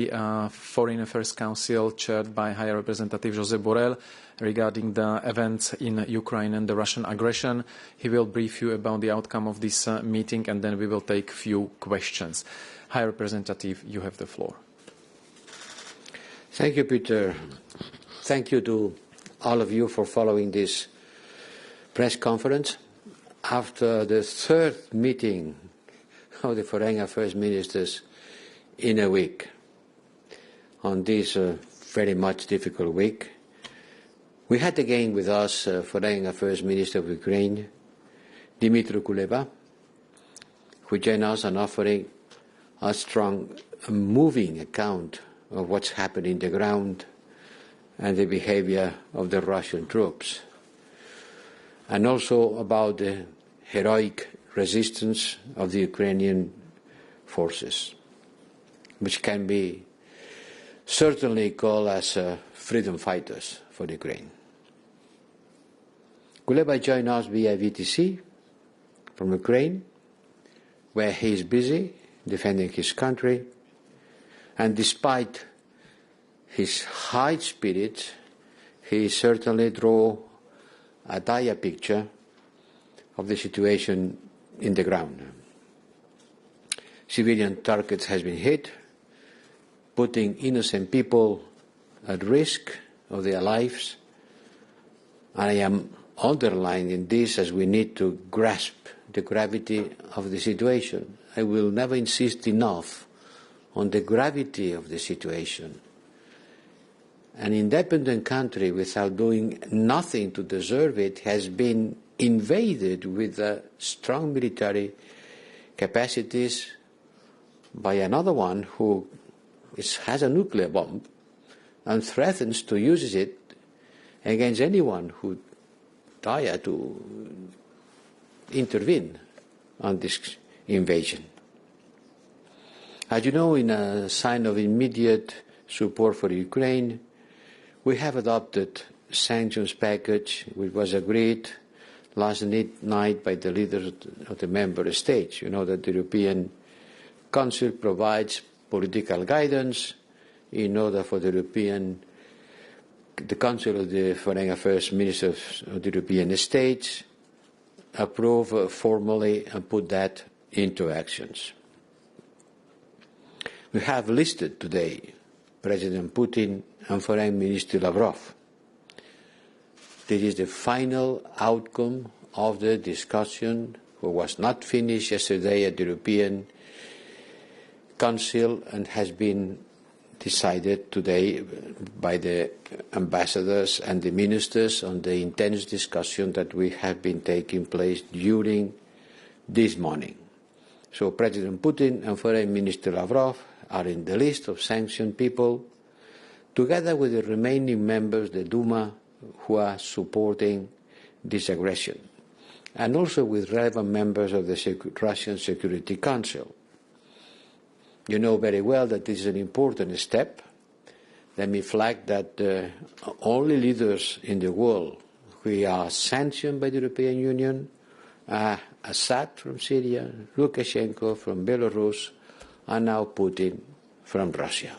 The Foreign Affairs Council chaired by High Representative Josep Borrell regarding the events in Ukraine and the Russian aggression. He will brief you about the outcome of this meeting, and then we will take few questions. High Representative, you have the floor. Thank you, Peter. Thank you to all of you for following this press conference. After the third meeting of the Foreign Affairs Ministers in a week, on this very much difficult week, we had again with us Foreign Affairs Minister of Ukraine, Dmytro Kuleba, who joined us in offering a strong, moving account of what's happening on the ground and the behavior of the Russian troops, and also about the heroic resistance of the Ukrainian forces, which can be certainly called as freedom fighters for Ukraine. Kuleba joined us via VTC from Ukraine, where he is busy defending his country, and despite his high spirit, he certainly drew a dire picture of the situation in the ground. Civilian targets has been hit, putting innocent people at risk of their lives. I am underlining this as we need to grasp the gravity of the situation. I will never insist enough on the gravity of the situation. An independent country, without doing nothing to deserve it, has been invaded with strong military capacities by another one who has a nuclear bomb and threatens to use it against anyone who dare to intervene on this invasion. As you know, in a sign of immediate support for Ukraine, we have adopted a sanctions package which was agreed last night by the leaders of the member states. You know that the European Council provides political guidance in order for the Council of the Foreign Affairs Ministers of the European States approve formally and put that into actions. We have listed today President Putin and Foreign Minister Lavrov. This is the final outcome of the discussion, which was not finished yesterday at the European Council and has been decided today by the ambassadors and the ministers on the intense discussion that we have been taking place during this morning. So President Putin and Foreign Minister Lavrov are in the list of sanctioned people, together with the remaining members of the Duma who are supporting this aggression, and also with relevant members of the Russian Security Council. You know very well that this is an important step. Let me flag that the only leaders in the world who are sanctioned by the European Union are Assad from Syria, Lukashenko from Belarus, and now Putin from Russia.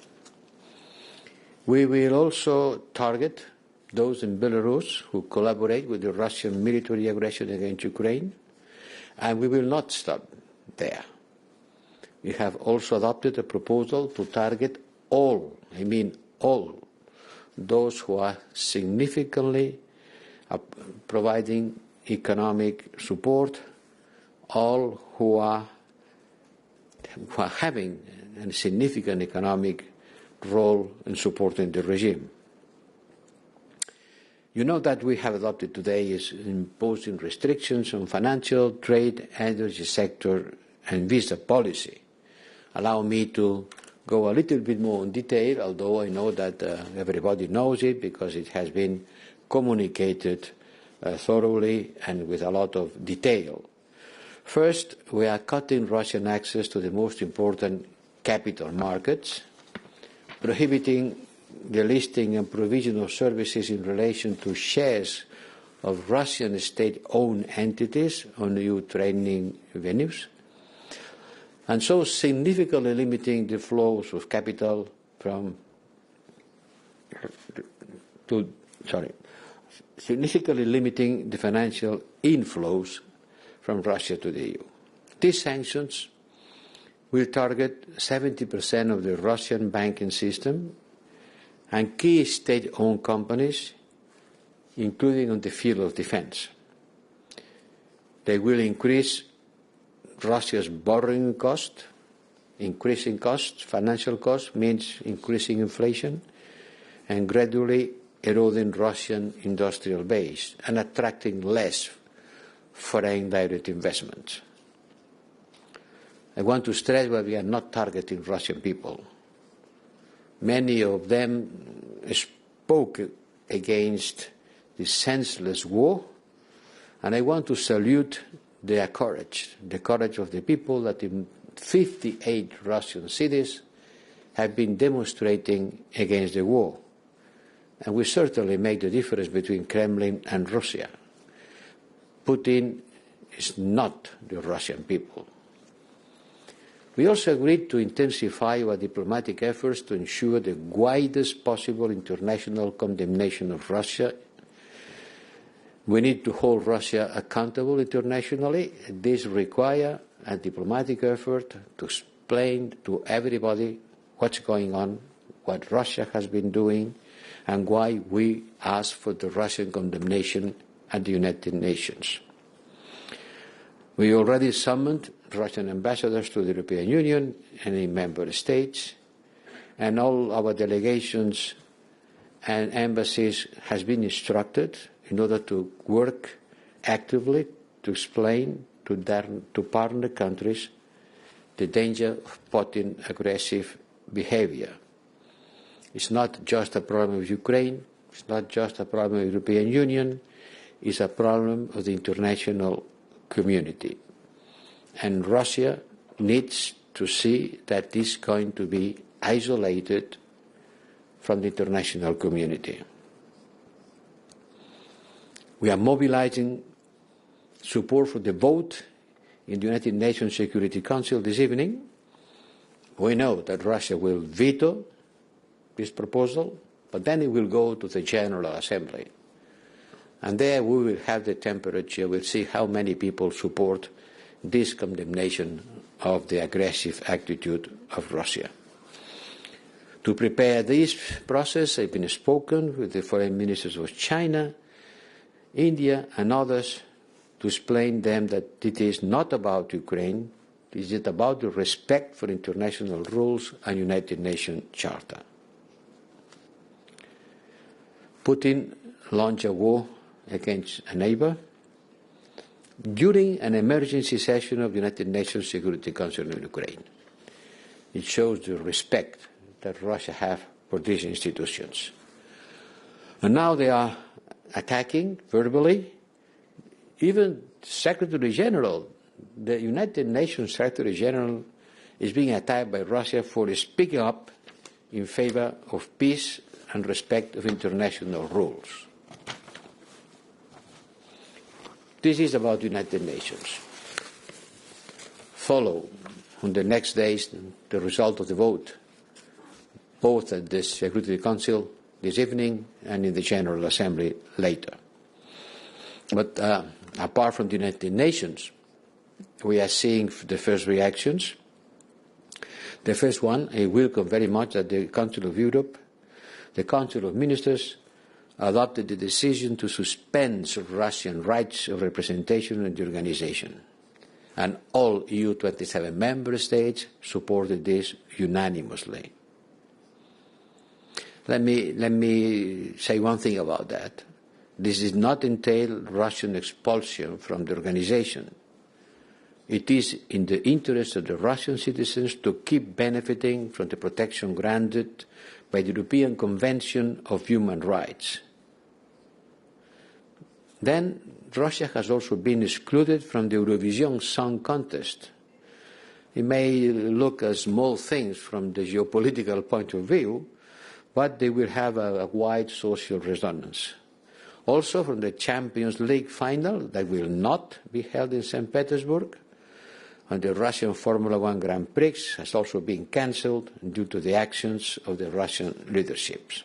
We will also target those in Belarus who collaborate with the Russian military aggression against Ukraine, and we will not stop there. We have also adopted a proposal to target all, I mean all, those who are significantly providing economic support, all who are having a significant economic role in supporting the regime. You know that we have adopted today is imposing restrictions on financial, trade, energy sector and visa policy. Allow me to go a little bit more in detail, although I know that everybody knows it because it has been communicated thoroughly and with a lot of detail. First, we are cutting Russian access to the most important capital markets, prohibiting the listing and provision of services in relation to shares of Russian state-owned entities on EU training venues, and so significantly limiting the flows of capital significantly limiting the financial inflows from Russia to the EU. These sanctions will target 70% of the Russian banking system and key state-owned companies, including on the field of defense. They will increase Russia's borrowing cost. Increasing costs, financial costs, means increasing inflation and gradually eroding Russian industrial base and attracting less foreign direct investment. I want to stress that we are not targeting Russian people. Many of them spoke against the senseless war, and I want to salute their courage, the courage of the people that in 58 Russian cities have been demonstrating against the war. And we certainly make the difference between Kremlin and Russia. Putin is not the Russian people. We also agreed to intensify our diplomatic efforts to ensure the widest possible international condemnation of Russia. We need to hold Russia accountable internationally. This requires a diplomatic effort to explain to everybody what's going on, what Russia has been doing, and why we ask for the Russian condemnation at the United Nations. We already summoned Russian ambassadors to the European Union and in member states, and all our delegations and embassies has been instructed in order to work actively to explain to partner countries the danger of Putin's aggressive behavior. It's not just a problem of Ukraine, it's not just a problem of the European Union, it's a problem of the international community. And Russia needs to see that this is going to be isolated from the international community. We are mobilizing support for the vote in the United Nations Security Council this evening. We know that Russia will veto this proposal, but then it will go to the General Assembly. And there we will have the temperature, we'll see how many people support this condemnation of the aggressive attitude of Russia. To prepare this process, I've been spoken with the foreign ministers of China, India and others to explain them that it is not about Ukraine, it is about the respect for international rules and United Nations Charter. Putin launched a war against a neighbor during an emergency session of the United Nations Security Council in Ukraine. It shows the respect that Russia has for these institutions. And now they are attacking verbally. Even Secretary General, the United Nations Secretary General, is being attacked by Russia for speaking up in favor of peace and respect of international rules. This is about the United Nations. Follow on the next days the result of the vote, both at the Security Council this evening and in the General Assembly later. But apart from the United Nations, we are seeing the first reactions. The first one, I welcome very much that the Council of Europe, the Council of Ministers, adopted the decision to suspend Russian rights of representation in the organization. And all EU 27 member states supported this unanimously. Let me say one thing about that. This does not entail Russian expulsion from the organization. It is in the interest of the Russian citizens to keep benefiting from the protection granted by the European Convention of Human Rights. Then Russia has also been excluded from the Eurovision Song Contest. It may look as small things from the geopolitical point of view, but they will have a wide social resonance. Also from the Champions League final that will not be held in St. Petersburg, on the Russian Formula One Grand Prix has also been cancelled due to the actions of the Russian leaderships.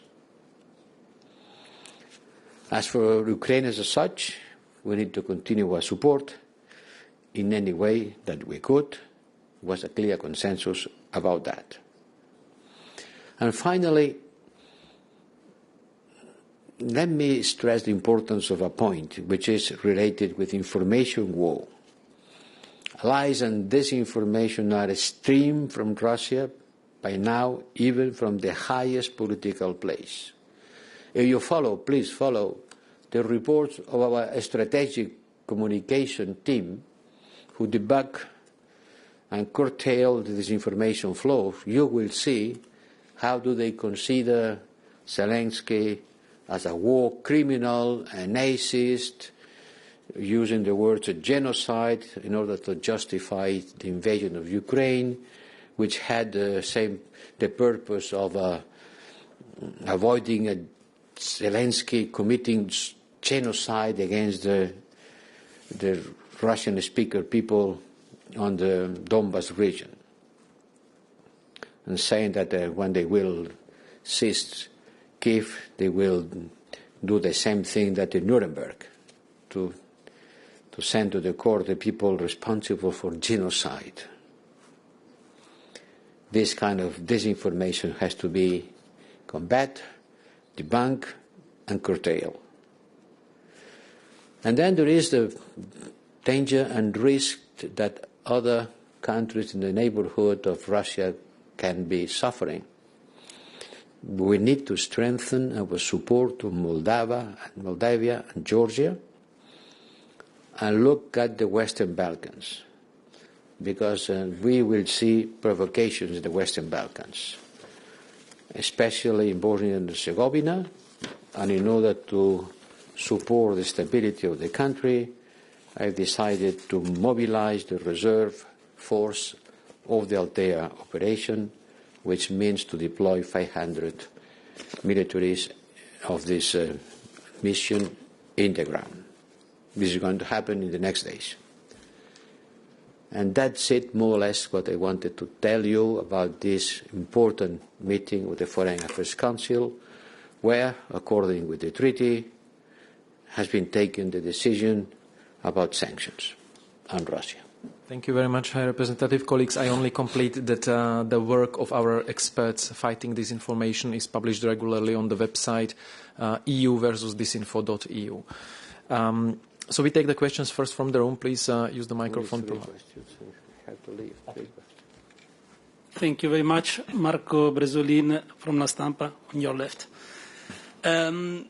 As for Ukraine as such, we need to continue our support in any way that we could. There was a clear consensus about that. And finally, let me stress the importance of a point which is related with information war. Lies and disinformation are streamed from Russia by now, even from the highest political place. If you follow, please follow the reports of our strategic communication team who debug and curtail the disinformation flow, you will see how do they consider Zelensky as a war criminal, a Nazist, using the words genocide in order to justify the invasion of Ukraine, which had the purpose of avoiding Zelensky committing genocide against the Russian-speaking people on the Donbas region, and saying that when they will seize Kiev, they will do the same thing that in Nuremberg, to send to the court the people responsible for genocide. This kind of disinformation has to be combated, debunked, and curtailed. And then there is the danger and risk that other countries in the neighborhood of Russia can be suffering. We need to strengthen our support to Moldavia and Georgia, and look at the Western Balkans, because we will see provocations in the Western Balkans, especially in Bosnia and Herzegovina, and in order to support the stability of the country, I've decided to mobilize the reserve force of the Althea operation, which means to deploy 500 militaries of this mission in the ground. This is going to happen in the next days. And that's it, more or less, what I wanted to tell you about this important meeting with the Foreign Affairs Council, where, according with the treaty, has been taken the decision about sanctions on Russia. Thank you very much, High Representative. Colleagues, I only complete that the work of our experts fighting disinformation is published regularly on the website eu-disinfo.eu. So we take the questions first from the room. Please use the microphone. Thank you very much. Marco Bresolin from La Stampa, on your left. Do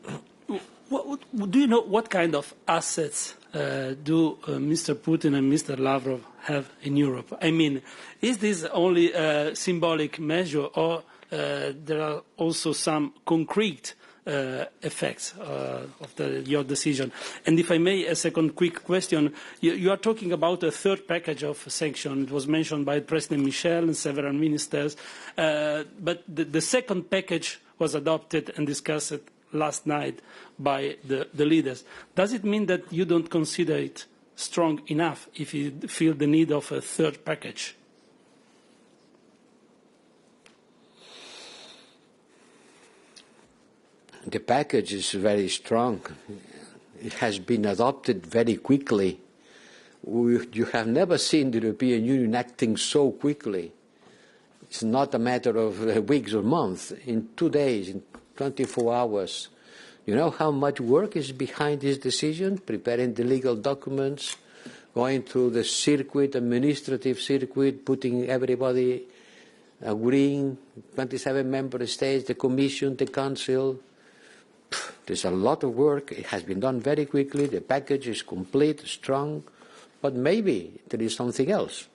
you know what kind of assets do Mr. Putin and Mr. Lavrov have in Europe? I mean, is this only a symbolic measure, or there are also some concrete effects of your decision? And if I may, a second quick question. You are talking about a third package of sanctions. It was mentioned by President Michel and several ministers. But the second package was adopted and discussed last night by the leaders. Does it mean that you don't consider it strong enough if you feel the need of a third package? The package is very strong. It has been adopted very quickly. You have never seen the European Union acting so quickly. It's not a matter of weeks or months. In 2 days, in 24 hours. You know how much work is behind this decision? Preparing the legal documents, going through the circuit, administrative circuit, putting everybody agreeing, 27 member states, the Commission, the Council. There's a lot of work. It has been done very quickly. The package is complete, strong, but maybe there is something else.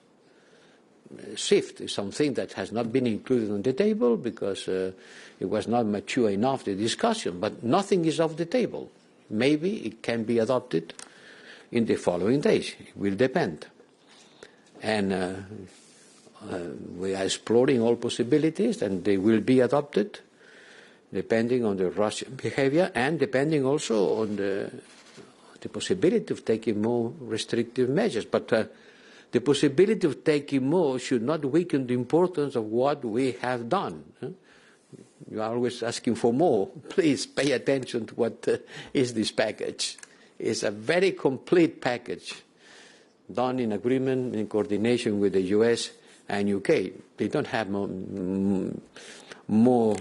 SWIFT is something that has not been included on the table because it was not mature enough, the discussion, but nothing is off the table. Maybe it can be adopted in the following days. It will depend. And we are exploring all possibilities, and they will be adopted depending on the Russian behavior and depending also on the possibility of taking more restrictive measures. But the possibility of taking more should not weaken the importance of what we have done. You are always asking for more. Please pay attention to what is this package. It's a very complete package done in agreement, in coordination with the US and UK. They don't have more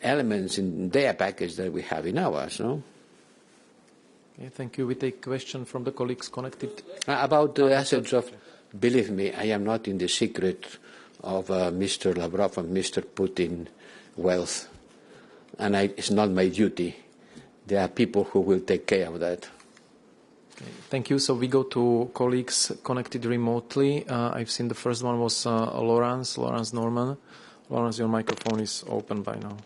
elements in their package than we have in ours, no? Okay, thank you. We take a question from the colleagues connected. About the assets of, believe me, I am not in the secret of Mr. Lavrov and Mr. Putin wealth, and it's not my duty. There are people who will take care of that. Okay, thank you. So we go to colleagues connected remotely. I've seen the first one was Lawrence Norman. Lawrence, your microphone is open by now.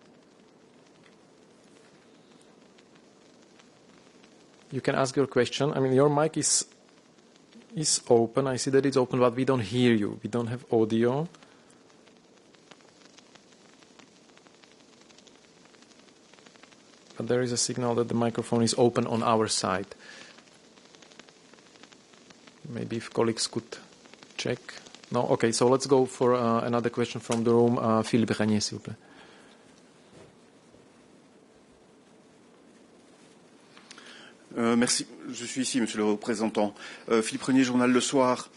You can ask your question. I mean, your mic is open. I see that it's open, but we don't hear you. We don't have audio. But there is a signal that the microphone is open on our side. Maybe if colleagues could check. No? Okay, so let's go for another question from the room. Philippe Régnier, s'il vous plaît. Merci. Je suis ici, Monsieur le représentant. Philippe Régnier, Journal Le Soir.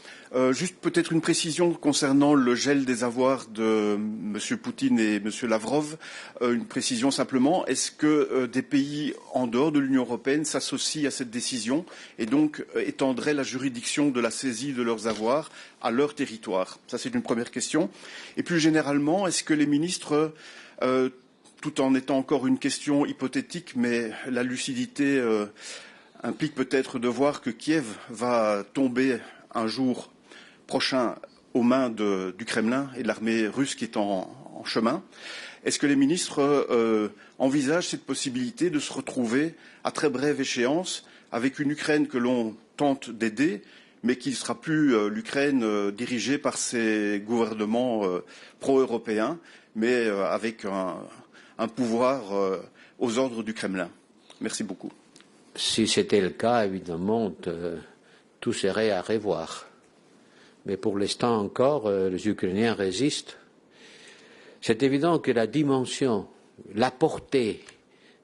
Juste peut-être une précision concernant le gel des avoirs de Monsieur Poutine et Monsieur Lavrov. Une précision simplement. Est-ce que des pays en dehors de l'Union européenne s'associent à cette décision et donc étendraient la juridiction de la saisie de leurs avoirs à leur territoire? Ça, c'est une première question. Et plus généralement, est-ce que les ministres, tout en étant encore une question hypothétique, mais la lucidité implique peut-être de voir que Kiev va tomber un jour prochain aux mains du Kremlin et de l'armée russe qui est en chemin. Est-ce que les ministres envisagent cette possibilité de se retrouver à très brève échéance avec une Ukraine que l'on tente d'aider, mais qui ne sera plus l'Ukraine dirigée par ces gouvernements pro-européens, mais avec un pouvoir aux ordres du Kremlin? Merci beaucoup. Si c'était le cas, évidemment, tout serait à revoir. Mais pour l'instant encore, les Ukrainiens résistent. C'est évident que la dimension, la portée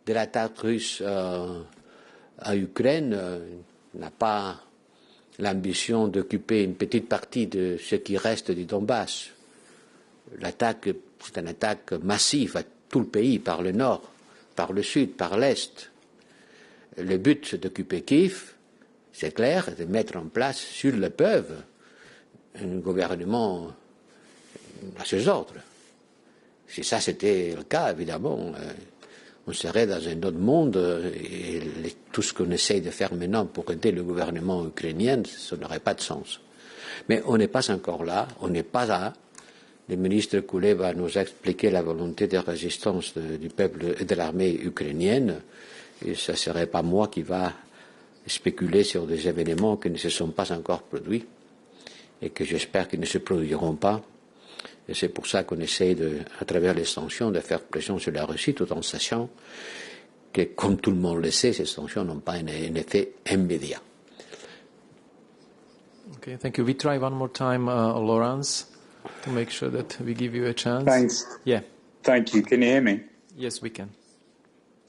de l'attaque russe à Ukraine n'a pas l'ambition d'occuper une petite partie de ce qui reste du Donbass. L'attaque, c'est une attaque massive à tout le pays, par le nord, par le sud, par l'est. Le but, c'est d'occuper Kiev, c'est clair, de mettre en place, s'ils le peuvent, un gouvernement à ses ordres. Si ça c'était le cas, évidemment, on serait dans un autre monde et tout ce qu'on essaye de faire maintenant pour aider le gouvernement ukrainien, ça n'aurait pas de sens. Mais on n'est pas encore là, on n'est pas là. Le ministre Kuleba nous a expliqué la volonté de résistance du peuple et de l'armée ukrainienne. Et ce ne serait pas moi qui va spéculer sur des événements qui ne se sont pas encore produits et que j'espère qu'ils ne se produiront pas. Et c'est pour ça qu'on essaie, à travers les sanctions, de faire pression sur la Russie, tout en sachant que, comme tout le monde le sait, ces sanctions n'ont pas un effet immédiat. Okay, thank you. We try one more time, Lawrence, to make sure that we give you a chance. Thanks. Yeah. Thank you. Can you hear me? Yes, we can.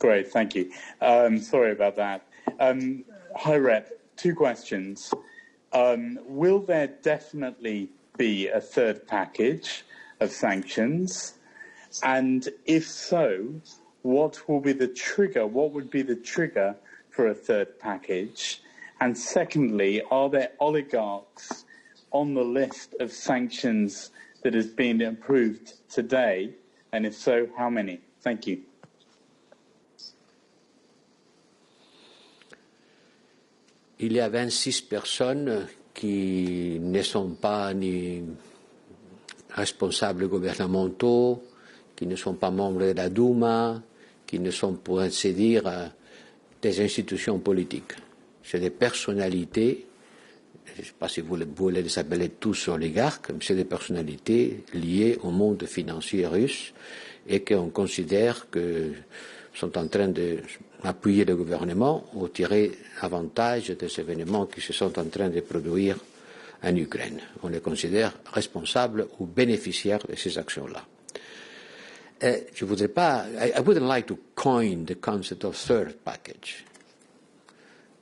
Great, thank you. Sorry about that. Hi, Rep, 2 questions. Will there definitely be a third package of sanctions? And if so, what will be the trigger? What would be the trigger for a third package? And secondly, are there oligarchs on the list of sanctions that has been approved today? And if so, how many? Thank you. Il y a 26 personnes qui ne sont pas ni responsables gouvernementaux, qui ne sont pas membres de la Douma, qui ne sont, pour ainsi dire, des institutions politiques. C'est des personnalités, je ne sais pas si vous voulez les appeler tous oligarques, mais c'est des personnalités liées au monde financier russe et qu'on considère que sont en train d'appuyer le gouvernement ou tirer avantage des événements qui se sont en train de produire en Ukraine. On les considère responsables ou bénéficiaires de ces actions-là. Je voudrais pas, I wouldn't like to coin the concept of third package.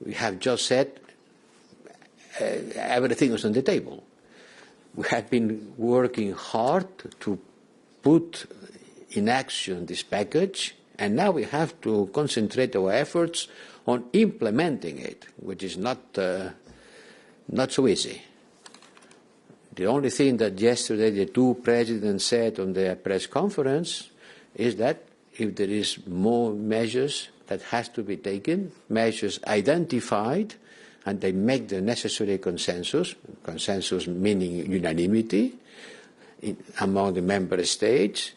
We have just said everything is on the table. We have been working hard to put in action this package, and now we have to concentrate our efforts on implementing it, which is not so easy. The only thing that yesterday the two presidents said on their press conference is that if there is more measures that has to be taken, measures identified, and they make the necessary consensus meaning unanimity among the member states,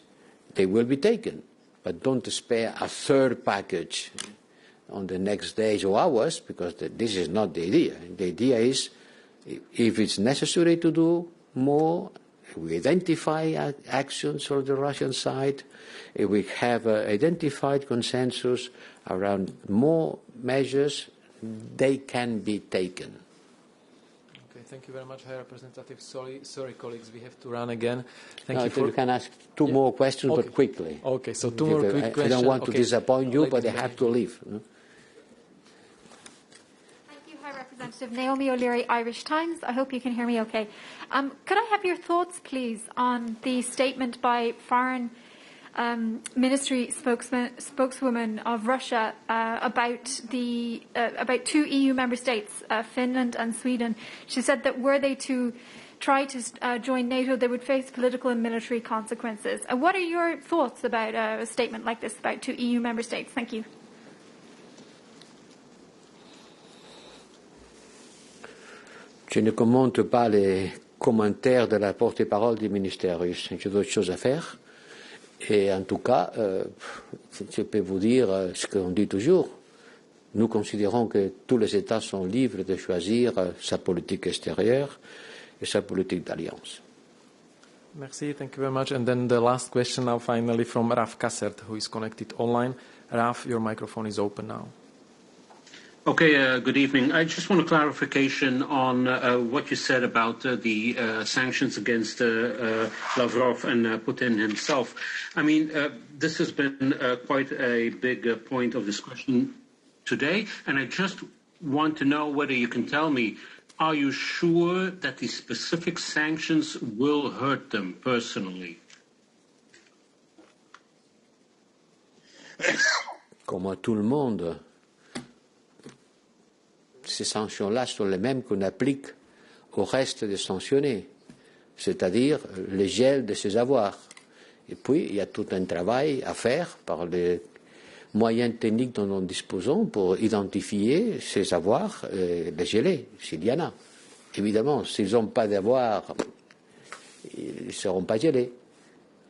they will be taken. But don't spare a third package on the next days or hours, because this is not the idea. The idea is, if it's necessary to do more, if we identify actions from the Russian side, if we have identified consensus around more measures, they can be taken. Okay, thank you very much, High Representative. Sorry, colleagues, we have to run again. You can ask two more questions, but quickly. Okay, so two more quick questions. I don't want to disappoint you, but I have to leave. No? Thank you, High Representative. Naomi O'Leary, Irish Times. I hope you can hear me okay. Could I have your thoughts, please, on the statement by Foreign Ministry spokeswoman of Russia about two EU member states, Finland and Sweden? She said that were they to try to join NATO, they would face political and military consequences. What are your thoughts about a statement like this about two EU member states? Thank you. Je ne commente pas les commentaires de la porte-parole du ministère russe. J'ai d'autres choses à faire. Et en tout cas, je peux vous dire ce qu'on dit toujours. Nous considérons que tous les États sont libres de choisir sa politique extérieure et sa politique d'alliance. Merci, thank you very much. And then the last question now finally from Raf Kassert, who is connected online. Raf, your microphone is open now. Okay, good evening. I just want a clarification on what you said about the sanctions against Lavrov and Putin himself. I mean, this has been quite a big point of discussion today, and I just want to know whether you can tell me, are you sure that these specific sanctions will hurt them personally? Comme à tout le monde, ces sanctions-là sont les mêmes qu'on applique au reste des sanctionnés, c'est-à-dire le gel de ses avoirs. Et puis, il y a tout un travail à faire par les moyens techniques dont nous disposons pour identifier ces avoirs et les geler, s'il y en a. Évidemment, s'ils n'ont pas d'avoirs, ils ne seront pas gelés.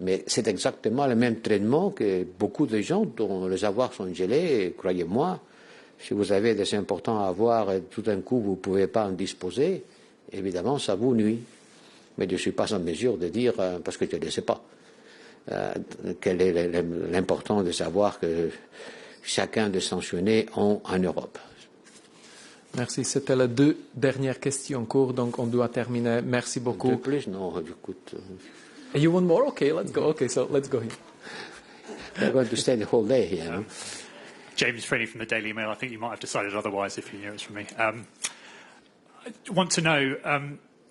Mais c'est exactement le même traitement que beaucoup de gens dont les avoirs sont gelés, et croyez-moi, si vous avez des importants avoirs et tout d'un coup vous ne pouvez pas en disposer, évidemment ça vous nuit. Mais je ne suis pas en mesure de dire, parce que je ne sais pas, quel est l'important de savoir que chacun des sanctionnés ont en Europe. Merci. C'était les deux dernières questions en cours, donc on doit terminer. Merci beaucoup. De plus, non, écoute. You want more? Okay, let's go. Okay, so let's go here. We're going to stay the whole day here. No? James Freeney from the Daily Mail. I think you might have decided otherwise if you knew it was from me. I want to know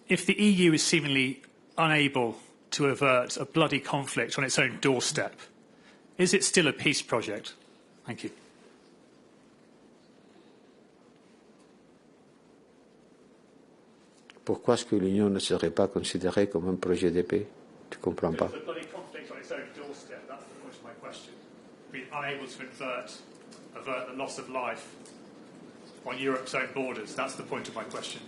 if the EU is seemingly unable to avert a bloody conflict on its own doorstep, is it still a peace project? Thank you. Pourquoi est-ce que l'Union ne serait pas considérée comme un projet de paix? Je ne comprends pas. The bloody conflict on its own doorstep, that's the point of my question. Being unable to avert the loss of life on Europe's own borders, that's the point of my question.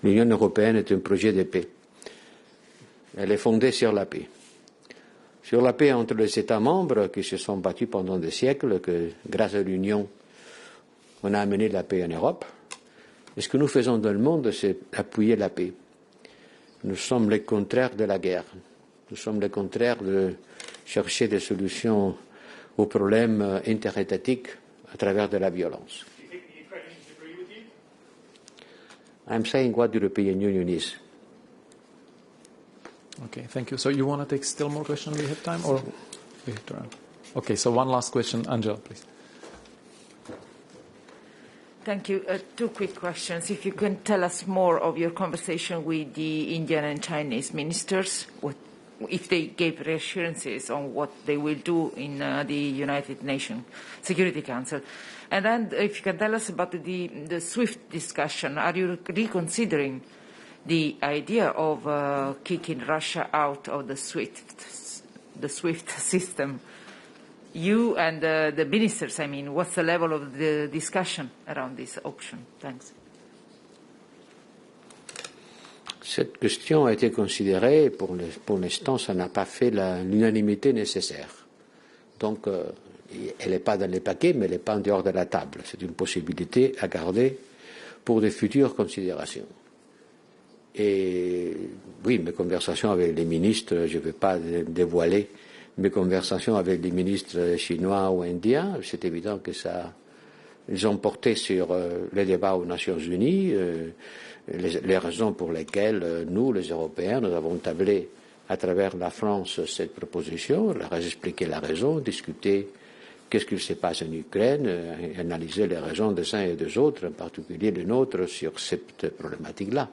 L'Union européenne est un projet de paix. Elle est fondée sur la paix. Sur la paix entre les États membres qui se sont battus pendant des siècles, que grâce à l'Union, on a amené la paix en Europe. Et ce que nous faisons dans le monde, c'est appuyer la paix. Nous sommes le contraire de la guerre. Nous sommes le contraire de chercher des solutions aux problèmes interétatiques à travers de la violence. Do you think I'm saying what the European Union is. Okay, thank you. So you want to take still more questions? We have time, or we have to run? Okay, so one last question, Angela, please. Thank you. Two quick questions. If you can tell us more of your conversation with the Indian and Chinese ministers, if they gave reassurances on what they will do in the United Nations Security Council. And then if you can tell us about the SWIFT discussion, are you reconsidering the idea of kicking Russia out of the SWIFT system? You and the ministers, I mean, what's the level of the discussion around this option? Thanks. Cette question a été considérée, pour l'instant, ça n'a pas fait l'unanimité nécessaire. Donc, elle n'est pas dans les paquets, mais elle n'est pas en dehors de la table. C'est une possibilité à garder pour de futures considérations. Et oui, mes conversations avec les ministres, je ne vais pas dévoiler mes conversations avec les ministres chinois ou indiens, c'est évident que ils ont porté sur les débats aux Nations Unies, les raisons pour lesquelles nous, les Européens, nous avons tablé à travers la France cette proposition, leur expliquer la raison, discuter qu'est-ce qu'il se passe en Ukraine, analyser les raisons des uns et des autres, en particulier les nôtres, sur cette problématique-là.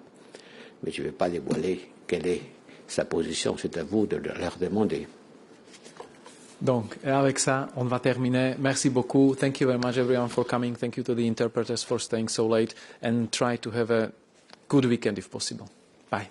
Mais je ne vais pas dévoiler quelle est sa position, c'est à vous de leur demander. Donc, avec ça, on va terminer. Merci beaucoup. Thank you very much, everyone, for coming. Thank you to the interpreters for staying so late. And try to have a good weekend if possible. Bye.